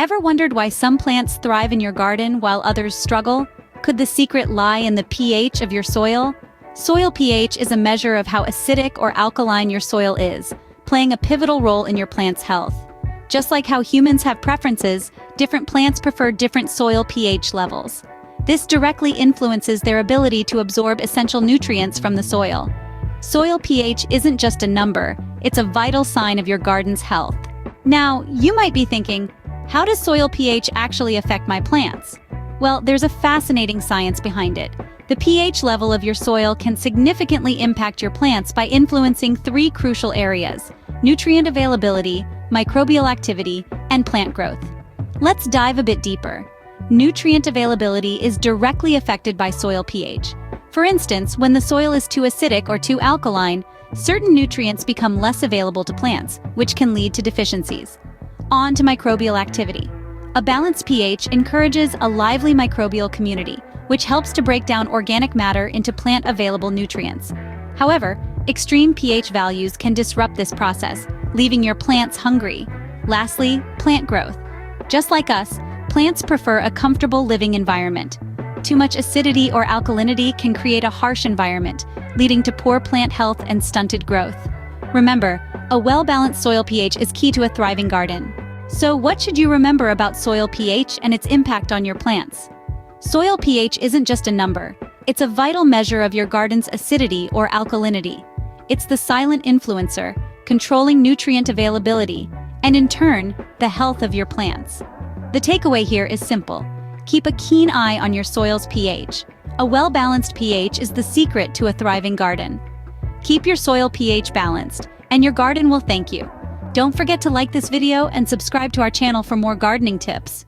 Ever wondered why some plants thrive in your garden while others struggle? Could the secret lie in the pH of your soil? Soil pH is a measure of how acidic or alkaline your soil is, playing a pivotal role in your plant's health. Just like how humans have preferences, different plants prefer different soil pH levels. This directly influences their ability to absorb essential nutrients from the soil. Soil pH isn't just a number, it's a vital sign of your garden's health. Now, you might be thinking, how does soil pH actually affect my plants? Well, there's a fascinating science behind it. The pH level of your soil can significantly impact your plants by influencing three crucial areas: nutrient availability, microbial activity, and plant growth. Let's dive a bit deeper. Nutrient availability is directly affected by soil pH. For instance, when the soil is too acidic or too alkaline, certain nutrients become less available to plants, which can lead to deficiencies. On to microbial activity. A balanced pH encourages a lively microbial community, which helps to break down organic matter into plant-available nutrients. However, extreme pH values can disrupt this process, leaving your plants hungry. Lastly, plant growth. Just like us, plants prefer a comfortable living environment. Too much acidity or alkalinity can create a harsh environment, leading to poor plant health and stunted growth. Remember, a well-balanced soil pH is key to a thriving garden. So what should you remember about soil pH and its impact on your plants? Soil pH isn't just a number. It's a vital measure of your garden's acidity or alkalinity. It's the silent influencer, controlling nutrient availability, and in turn, the health of your plants. The takeaway here is simple. Keep a keen eye on your soil's pH. A well-balanced pH is the secret to a thriving garden. Keep your soil pH balanced, and your garden will thank you. Don't forget to like this video and subscribe to our channel for more gardening tips.